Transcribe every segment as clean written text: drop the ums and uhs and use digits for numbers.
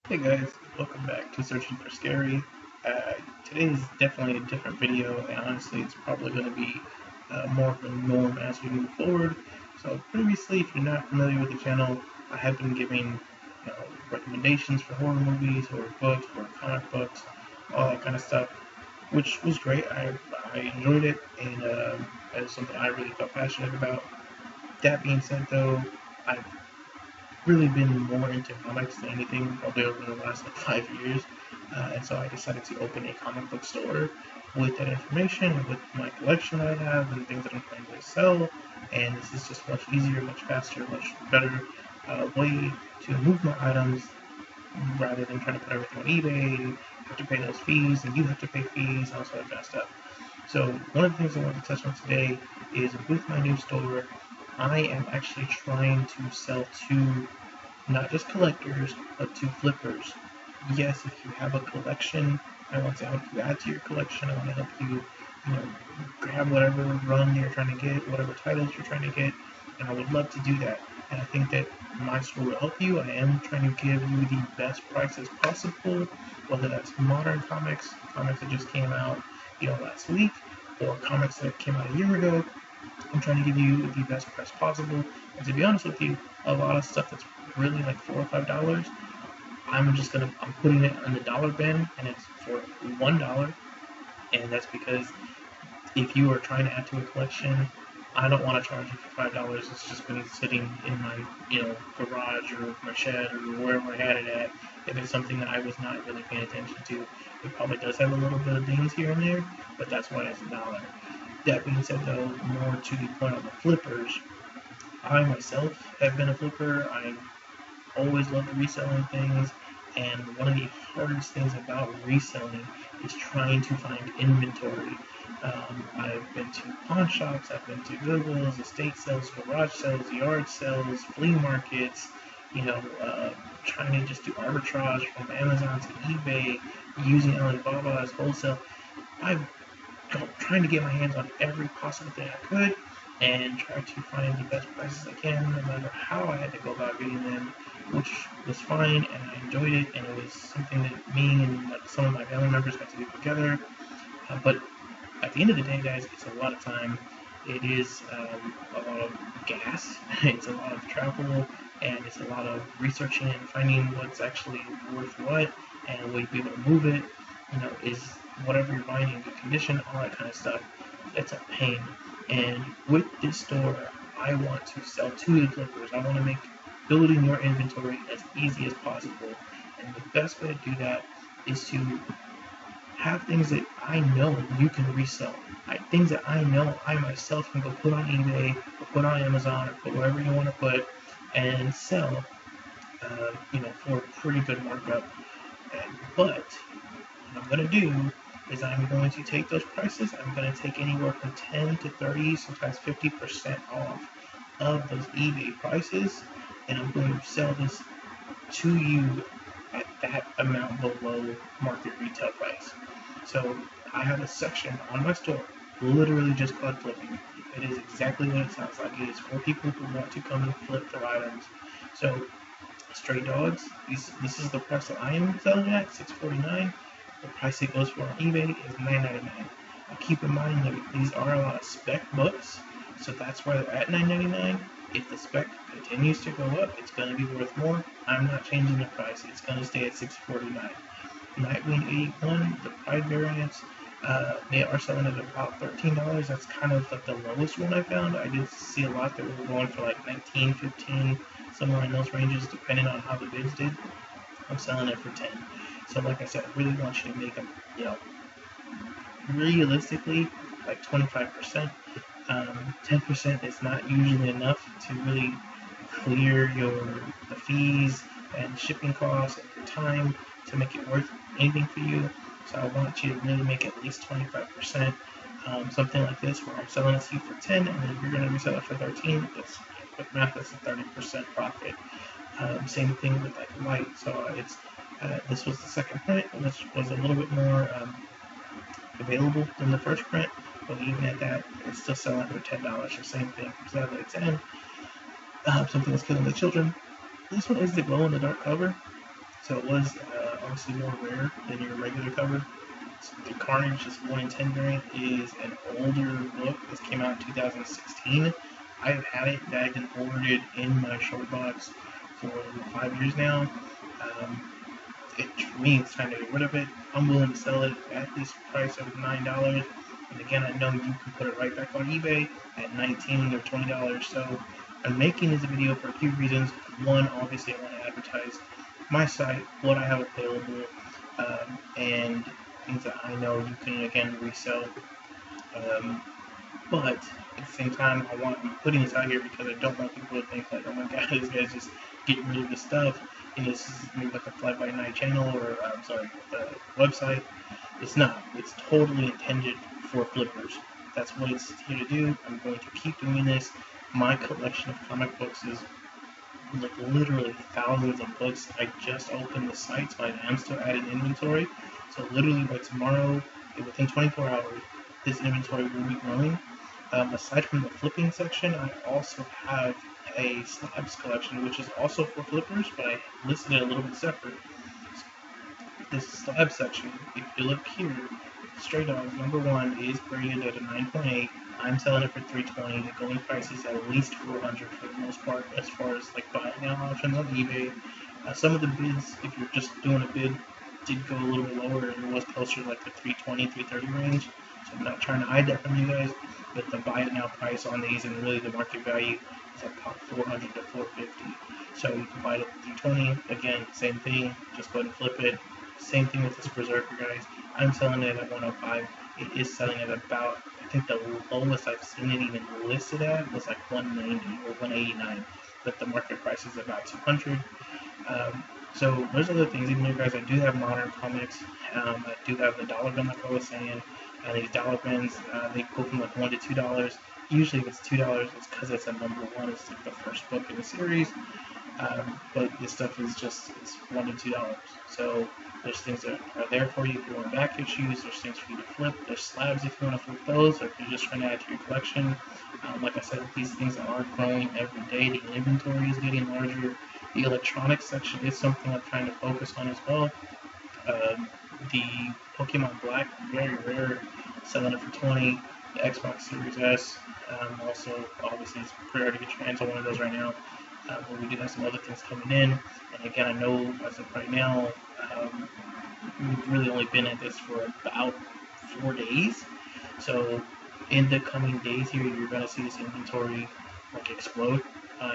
Hey guys, welcome back to Searching for Scary. Uh, Today is definitely a different video, and honestly, it's probably going to be more of the norm as we move forward. So previously, if you're not familiar with the channel, I have been giving recommendations for horror movies, horror books, horror comic books, all that kind of stuff, which was great. I enjoyed it, and it was something I really felt passionate about. That being said, though, I've really been more into comics than anything probably over the last 5 years. And so I decided to open a comic book store with that information, with my collection that I have, and things that I'm trying to sell. And this is just much easier, much faster, much better way to move my items rather than trying to put everything on eBay and have to pay those fees, and you have to pay fees, all sort of kind of stuff. So one of the things I want to touch on today is with my new store, I am actually trying to sell to not just collectors, but to flippers. Yes, if you have a collection, I want to help you add to your collection. I want to help you, grab whatever run you're trying to get, whatever titles you're trying to get, and I would love to do that. And I think that my store will help you. I am trying to give you the best prices possible, whether that's modern comics, comics that just came out, last week, or comics that came out a year ago. I'm trying to give you the best price possible. And to be honest with you, a lot of stuff that's really like $4 or $5, I'm putting it on the dollar bin, and it's for $1. And that's because if you are trying to add to a collection, I don't want to charge you for $5. It's just going to be sitting in my, garage or my shed or wherever I had it at. If it's something that I was not really paying attention to, it probably does have a little bit of dings here and there, but that's why it's $1. That being said, though, more to the point of the flippers, I myself have been a flipper. I always loved reselling things, and one of the hardest things about reselling is trying to find inventory. I've been to pawn shops, I've been to Goodwills, estate sales, garage sales, yard sales, flea markets, trying to just do arbitrage from Amazon to eBay, using Alibaba as wholesale. I've trying to get my hands on every possible thing I could and try to find the best prices I can, no matter how I had to go about getting them, which was fine, and I enjoyed it, and it was something that me and some of my family members got to do together. But at the end of the day, guys, it's a lot of time. It is a lot of gas. It's a lot of travel, and it's a lot of researching and finding what's actually worth what, and a way to be able to move it. Is whatever you're buying in good condition, all that kind of stuff. It's a pain. And with this store, I want to sell to the flippers. I want to make building your inventory as easy as possible. And the best way to do that is to have things that I know you can resell. Things that I know I myself can go put on eBay or put on Amazon or put wherever you want to put and sell, for a pretty good markup. But what I'm going to do is I'm going to take those prices, I'm going to take anywhere from 10 to 30, sometimes 50% off of those eBay prices, and I'm going to sell this to you at that amount below market retail price. So I have a section on my store literally just called flipping. It is exactly what it sounds like. It is for people who want to come and flip their items. So stray dogs, this is the price that I am selling at, $6.49. The price it goes for on eBay is $9.99. Now keep in mind that these are a lot of spec books, so that's why they're at $9.99. If the spec continues to go up, it's going to be worth more. I'm not changing the price. It's going to stay at $6.49. Nightwing 81, the Pride variants, they are selling at about $13. That's kind of like the lowest one I found. I did see a lot that were going for like $19, $15, somewhere in those ranges, depending on how the bids did. I'm selling it for $10. So like I said, I really want you to make them, realistically, like 25%. 10% is not usually enough to really clear the fees and shipping costs and your time to make it worth anything for you. So I want you to really make at least 25%. Something like this where I'm selling it to you for 10 and then you're going to resell it for 13. That's quick math. That's a 30% profit. Same thing with like white. So this was the second print, which was a little bit more available than the first print, but even at that, it's still selling for $10. The same thing from Saturday 10. Something that's killing the children. This one is the glow in the dark cover. So it was obviously more rare than your regular cover. So the Carnage, this 1 in 10 variant, is an older book. This came out in 2016. I've had it bagged and forwarded in my short box for 5 years now. For me, it's time to get rid of it. I'm willing to sell it at this price of $9. And again, I know you can put it right back on eBay at $19 or $20. So I'm making this video for a few reasons. One, obviously, I want to advertise my site, what I have available, and things that I know you can, again, resell. But at the same time, I'm putting this out here because I don't want people to think like, oh my god, this guy's just getting rid of the stuff. And this is maybe like a fly-by-night channel or, website. It's not. It's totally intended for flippers. That's what it's here to do. I'm going to keep doing this. My collection of comic books is like literally thousands of books. I just opened the site, so I am still adding inventory. So literally by tomorrow, within 24 hours, this inventory will be growing. Aside from the flipping section, I also have a slabs collection, which is also for flippers, but I listed it a little bit separate. This slab section, if you look here, Stray Dogs #1 is graded at a 9.8. I'm selling it for $320. The going price is at least $400 for the most part, as far as like buy now options on eBay. Some of the bids, if you're just doing a bid, did go a little bit lower, and it was closer to like the $320, $330 range. So I'm not trying to hide that from you guys, but the buy it now price on these and really the market value is at about $400 to $450. So you can buy it at $320. Again, same thing. Just go ahead and flip it. Same thing with this Berserker, guys. I'm selling it at $105. It is selling at about, I think the lowest I've seen it even listed at was like $190 or $189, but the market price is about $200. So there's other things in here, guys. I do have modern comics. I do have the dollar bin, like I was saying. These dollar bins, they go from like $1 to $2. Usually if it's $2, it's because it's a #1. It's like the first book in the series. But this stuff is just, it's $1 to $2. So there's things that are there for you if you want back issues. There's things for you to flip. There's slabs if you want to flip those, or if you're just trying to add to your collection. Like I said, these things are growing every day. The inventory is getting larger. The electronics section is something I'm trying to focus on as well. The Pokemon Black, very rare, selling it for $20. The Xbox Series S, also, obviously, it's pretty hard to get your hands on one of those right now. But we do have some other things coming in. And again, I know as of right now, we've really only been at this for about 4 days. So in the coming days here, you're going to see this inventory like explode.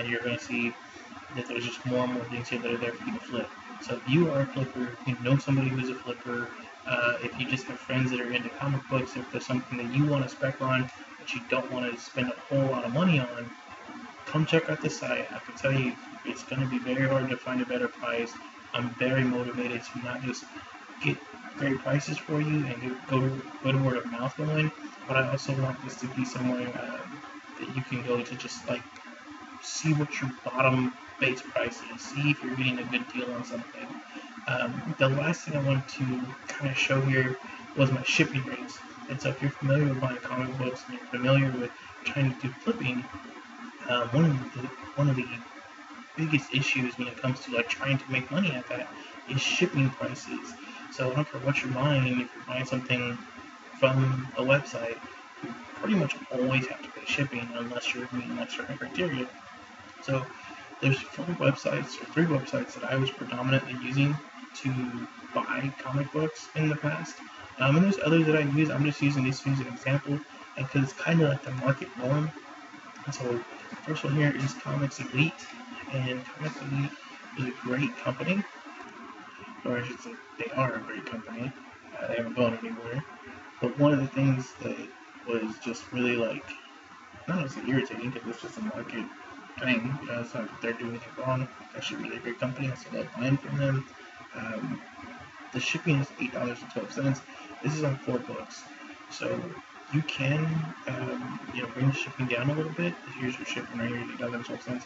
You're going to see that there's just more and more things here that are there for you to flip. So if you are a flipper, you know somebody who's a flipper, if you just have friends that are into comic books, if there's something that you want to spec on that you don't want to spend a whole lot of money on, come check out this site. I can tell you, it's going to be very hard to find a better price. I'm very motivated to not just get great prices for you and go to word of mouth going, but I also want this to be somewhere that you can go to just like see what your bottom base price is, see if you're getting a good deal on something. The last thing I wanted to kind of show here was my shipping rates. And so if you're familiar with buying comic books and you're familiar with trying to do flipping, one of the biggest issues when it comes to like trying to make money at that is shipping prices. So I don't care what you're buying, if you're buying something from a website, you pretty much always have to pay shipping unless you're meeting like certain criteria. So there's 4 websites or 3 websites that I was predominantly using to buy comic books in the past. And there's others that I use. I'm just using these as an example because it's kind of like the market norm. And so the first one here is Comics Elite, and Comics Elite is a great company, or I should say they are a great company. They haven't gone anywhere. But one of the things that was just really like, not necessarily irritating because it's just a market thing, it's not that they're doing anything wrong. It's actually a really great company. I still love buying from them. The shipping is $8.12. This is on 4 books, so you can bring the shipping down a little bit. Here's your shipping right here, $8.12.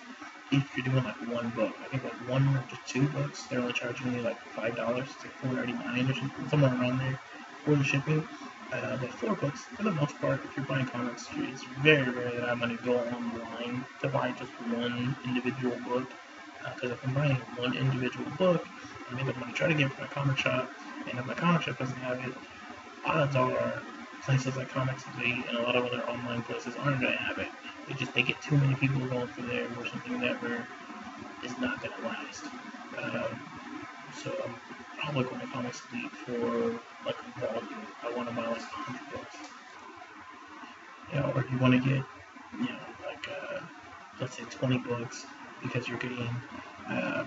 If you're doing like 1 book, I think like 1 to 2 books, they're only charging you like $5. It's like $4.99 or something, somewhere around there for the shipping. But 4 books, for the most part, if you're buying comics, it's very rare that I'm going to go online to buy just one individual book. Because if I'm buying one individual book, maybe I'm going to try to get it from my comic shop, and if my comic shop doesn't have it, odds are places like Comics Elite and a lot of other online places aren't going to have it. They get too many people going through there or something that is not going to last. Um, so I'm probably going to Comics Elite for like a volume. I want to buy like 100 books. Or you want to get, like let's say 20 books because you're getting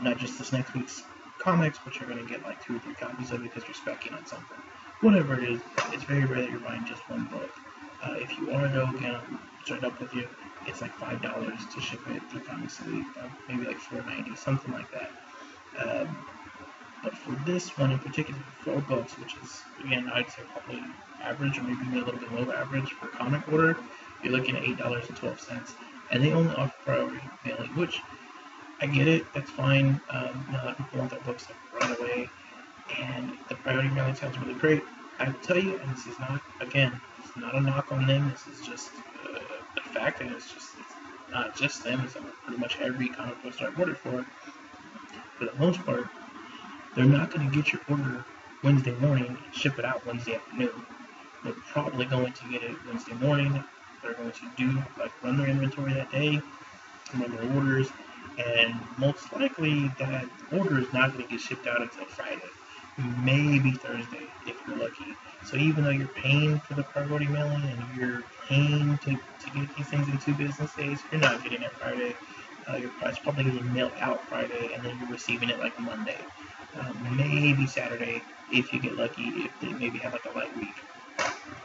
not just this next week's comics, but you're going to get like 2 or 3 copies of it because you're specking on something. Whatever it is, it's very rare that you're buying just one book. If you are, though, again, I'm straight up with you, it's like $5 to ship it through Comics Elite, maybe like $4.90, something like that. But for this one in particular, 4 books, which is, again, I'd say probably average or maybe a little bit below average for comic order, you're looking at $8.12. And they only offer priority mailing, which I get it, that's fine. A lot of people want their books like right away, and the priority mailing sounds really great. I will tell you, and this is not, again, it's not a knock on them, this is just a fact, and it's not just them, it's pretty much every comic book store I've ordered for the most part, they're not going to get your order Wednesday morning and ship it out Wednesday afternoon. They're probably going to get it Wednesday morning. They're going to run their inventory that day, run their orders, and most likely that order is not going to get shipped out until Friday, maybe Thursday if you're lucky. So even though you're paying for the priority mailing and you're paying to get these things in 2 business days, you're not getting it Friday. It's probably getting mailed out Friday, and then you're receiving it like Monday. Maybe Saturday if you get lucky, if they maybe have like a light week,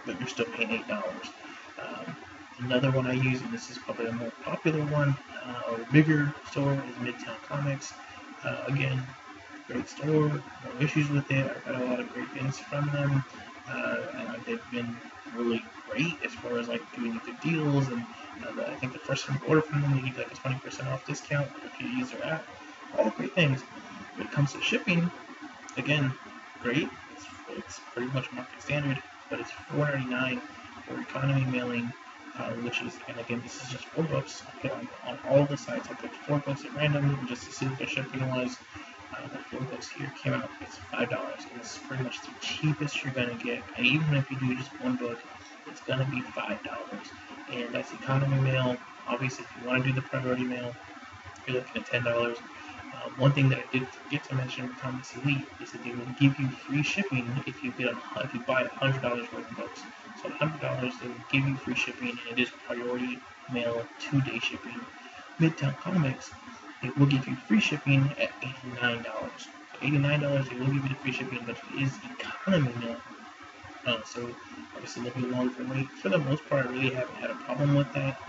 but you're still paying $8. Another one I use, and this is probably a more popular one, or a bigger store, is Midtown Comics. Again, great store, no issues with it. I've got a lot of great things from them, and they've been really great as far as like doing good deals. And I think the first time you order from them, they give you like a 20% off discount if you use their app. All great things. When it comes to shipping, again, great. It's pretty much market standard, but it's $4.99 for economy mailing, which is, and again, this is just 4 books. I put on all the sites. I picked 4 books at random just to see what their shipping was. The 4 books here came out, it's $5, and it's pretty much the cheapest you're going to get. And even if you do just 1 book, it's going to be $5. And that's economy mail. Obviously, if you want to do the priority mail, you're looking at $10. One thing that I did forget to mention with Comics Elite is that they will give you free shipping if you buy $100 worth of books. So $100, they will give you free shipping, and it is priority mail 2-day shipping. Midtown Comics, they will give you free shipping at $89. So $89, they will give you the free shipping, but it is economy mail. So obviously there'll be a longer wait. For the most part, I really haven't had a problem with that.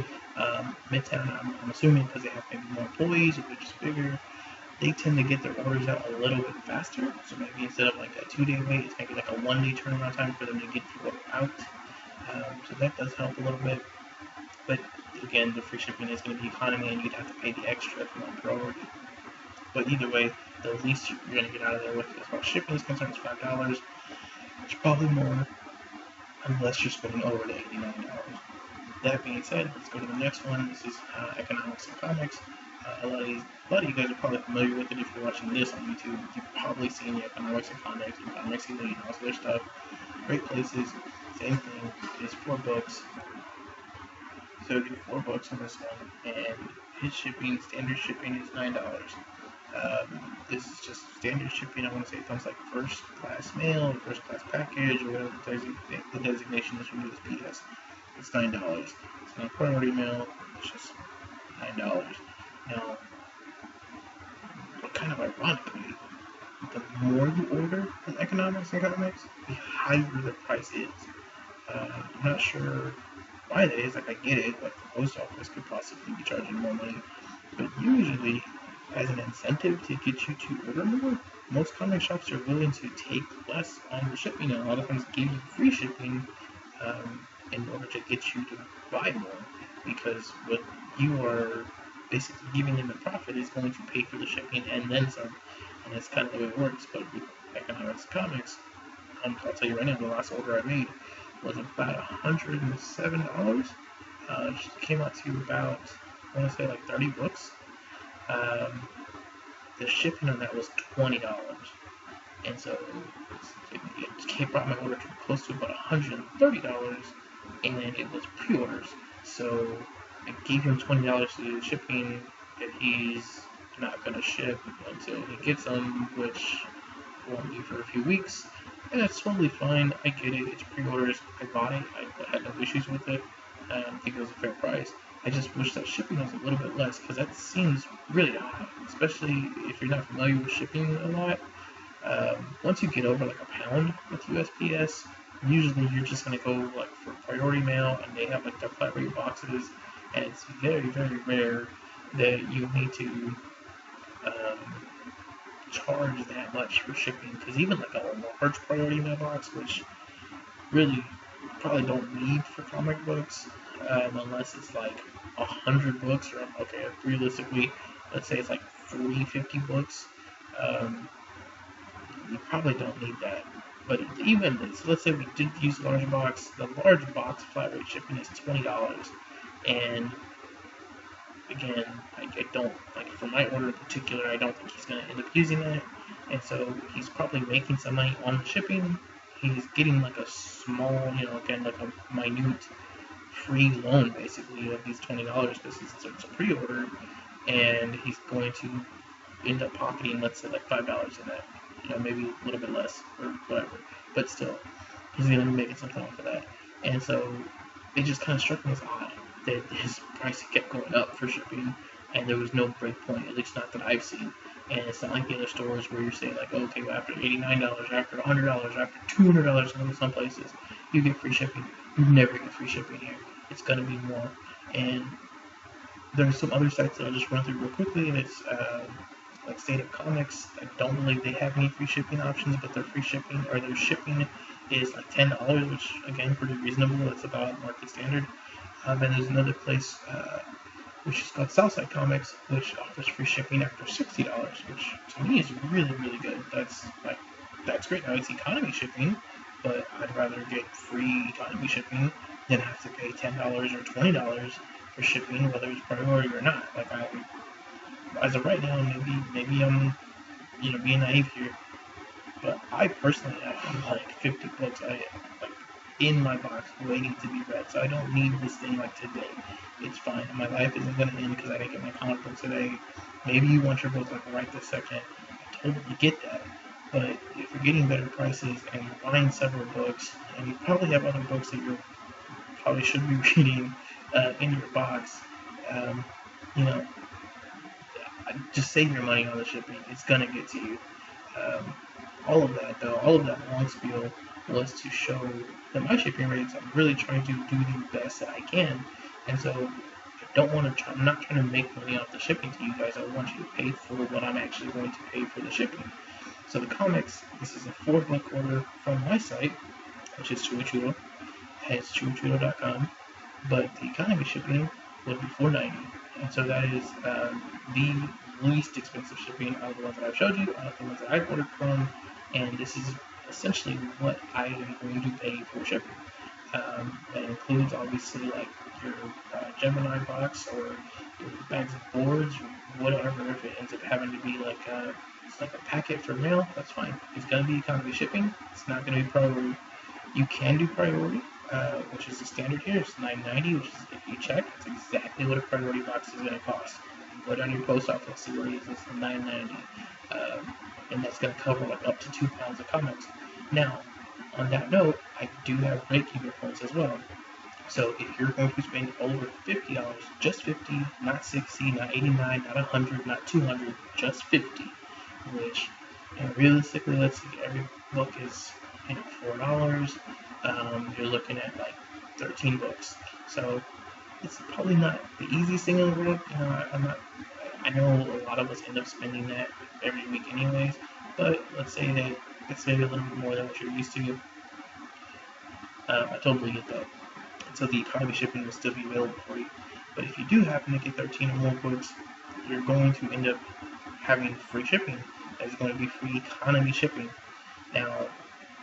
Midtown, I'm assuming because they have maybe more employees or they're just bigger, they tend to get their orders out a little bit faster. So maybe instead of like a 2-day wait, it's maybe like a 1-day turnaround time for them to get the order out. So that does help a little bit. But again, the free shipping is going to be economy, and you'd have to pay the extra if you want priority. But either way, the least you're going to get out of there with as far as shipping is concerned is $5. It's probably more unless you're spending over the $89. That being said, let's go to the next one. This is Economics and Comics. A lot of you guys are probably familiar with it if you're watching this on YouTube. You've probably seen the Economics and Comics Elite, and all their stuff. Great places. Same thing. It's 4 books. So you get 4 books on this one, and his shipping, standard shipping, is $9. This is just standard shipping. I want to say it comes like first class mail, or first class package, or whatever the designation is from USPS. It's $9. It's not priority mail. It's just $9. Now, kind of ironically, the more you order in Economics and Comics, the higher the price is. I'm not sure why that is. Like, I get it. Like, the post office could possibly be charging more money, but usually, as an incentive to get you to order more, most comic shops are willing to take less on the shipping, and a lot of times give you free shipping in order to get you to buy more, because what you are basically giving them in profit is going to pay for the shipping and then some, and that's kind of the way it works. But with Economics and Comics, I'll tell you right now, the last order I made was about $107. It came out to about, I want to say like 30 books. the shipping on that was $20, and so it brought my order to close to about $130, and it was pre-orders. So I gave him $20 to do the shipping, and he's not gonna ship until he gets them, which won't be for a few weeks. And that's totally fine. I get it. It's pre-orders. I bought it. I had no issues with it. I think it was a fair price. I just wish that shipping was a little bit less, because that seems really high, especially if you're not familiar with shipping a lot. Once you get over like a pound with USPS, usually you're just gonna go like for priority mail, and they have like their flat rate boxes, and it's very, very rare that you need to charge that much for shipping, because even like a large priority mailbox, which really probably don't need for comic books, unless it's like 100 books, or okay, realistically, let's say it's like 40, 50 books, you probably don't need that. But even, so let's say we did use large box, the large box flat rate shipping is $20, and again, I don't, like for my order in particular, I don't think he's going to end up using that, and so he's probably making some money on the shipping. He's getting like a small, again, like a minute free loan basically of these $20 because it's a pre-order, and he's going to end up pocketing, let's say, like $5 in that, maybe a little bit less or whatever, but still, he's going to be making something off of that. And so it just kind of struck me as odd that his price kept going up for shipping, and there was no break point, at least not that I've seen. And it's not like the other stores where you're saying like, okay, well, after $89, after $100, after $200 in some places, you get free shipping. You never get free shipping here. It's gonna be more. And there's some other sites that I'll just run through real quickly, and it's like State of Comics. I don't believe they have any free shipping options, but their free shipping, or their shipping, is like $10, which again, pretty reasonable. That's about market standard. And there's another place which is called Southside Comics, which offers free shipping after $60, which to me is really, really good. That's great. Now it's economy shipping, but I'd rather get free economy shipping than have to pay $10 or $20 for shipping, whether it's priority or not. Like as of right now, maybe I'm being naive here, but I personally have like 50 books in my box waiting to be read, so I don't need this thing like today. It's fine. My life isn't going to end because I didn't get my comic book today. Maybe you want your book like right this second. I totally get that. But if you're getting better prices and you're buying several books, and you probably have other books that you probably should be reading in your box, just save your money on the shipping. It's going to get to you. All of that long spiel was to show that my shipping rates, I'm really trying to do the best that I can. And so I'm not trying to make money off the shipping to you guys. I want you to pay for what I'm actually going to pay for the shipping. So the comics, this is a 4-book order from my site, which is Chuochudo. It's chuochudo.com. But the economy shipping would be $4.90. And so that is the least expensive shipping out of the ones that I've showed you, out of the ones that I've ordered from. And this is essentially what I am going to pay for shipping. That includes obviously like your Gemini box or your bags of boards or whatever. If it ends up having to be like it's like a packet for mail, that's fine. It's going to be economy shipping. It's not going to be priority. You can do priority, which is the standard here. It's $9.90, which is, if you check, it's exactly what a priority box is going to cost. You go down to your post office, see where it is. It's $9.90, and that's going to cover like up to 2 pounds of comics. Now, on that note, I do have rate keeper points as well. So if you're going to spend over $50, just 50, not 60, not 89, not 100, not 200, just 50, which, realistically, let's see, every book is $4. You're looking at like 13 books. So it's probably not the easiest thing in the world. I know a lot of us end up spending that every week anyways, but let's say that it's maybe a little bit more than what you're used to. I totally get that. And so the economy shipping will still be available for you. But if you do happen to get 13 or more books, you're going to end up having free shipping. It's going to be free economy shipping. Now,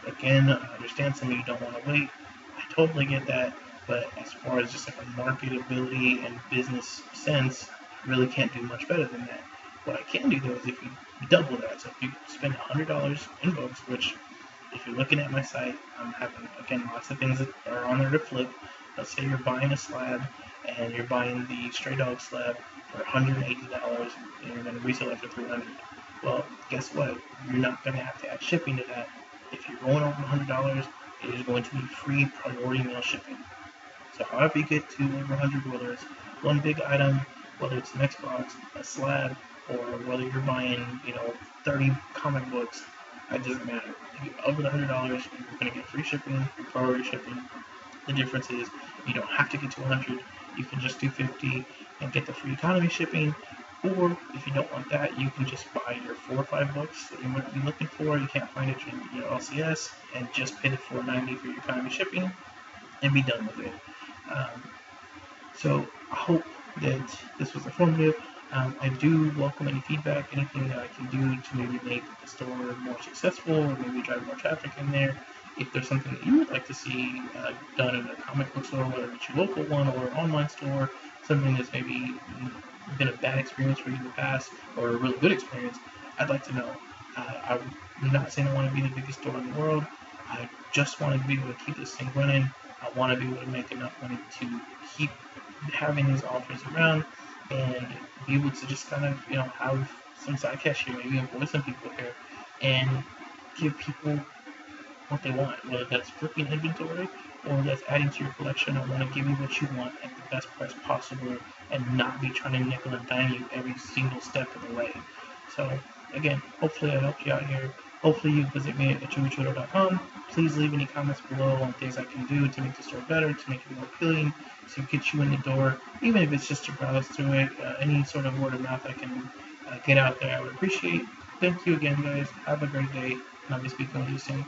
again, I understand some of you don't want to wait. I totally get that. But as far as just like a marketability and business sense, I really can't do much better than that. What I can do though is if you double that, so if you spend $100 in books, which if you're looking at my site, I'm having, again, lots of things that are on there to flip. Let's say you're buying a slab and you're buying the Stray Dog slab for $180 and you're going to resell it for $300. Well, guess what? You're not going to have to add shipping to that. If you're going over $100, it is going to be free priority mail shipping. So however you get to over 100, whether it's one big item, whether it's an Xbox, a slab, or whether you're buying, 30 comic books, it doesn't matter. If you're over the $100, you're going to get free shipping, free priority shipping. The difference is you don't have to get to 100. You can just do 50 and get the free economy shipping. Or if you don't want that, you can just buy your 4 or 5 books that you might be looking for. You can't find it in your LCS, and just pay the $4.90 for your economy shipping and be done with it. So I hope that this was informative. I do welcome any feedback, anything that I can do to maybe make the store more successful or maybe drive more traffic in there. If there's something that you would like to see done in a comic book store, whether it's your local one or an online store, something that's maybe been a bad experience for you in the past or a really good experience, I'd like to know. I'm not saying I want to be the biggest store in the world. I just want to be able to keep this thing running. I want to be able to make enough money to keep having these offers around and be able to just kind of, have some side cash here, maybe employ some people here, and give people what they want, whether that's flipping inventory or that's adding to your collection. I want to give you what you want at the best price possible and not be trying to nickel and dime you every single step of the way. So again, hopefully I helped you out here. Hopefully you visit me at chewytwitter.com. Please leave any comments below on things I can do to make the store better, to make it more appealing, to get you in the door, even if it's just to browse through it. Any sort of word of mouth I can get out there, I would appreciate. Thank you again, guys. Have a great day, and I'll be speaking with you soon.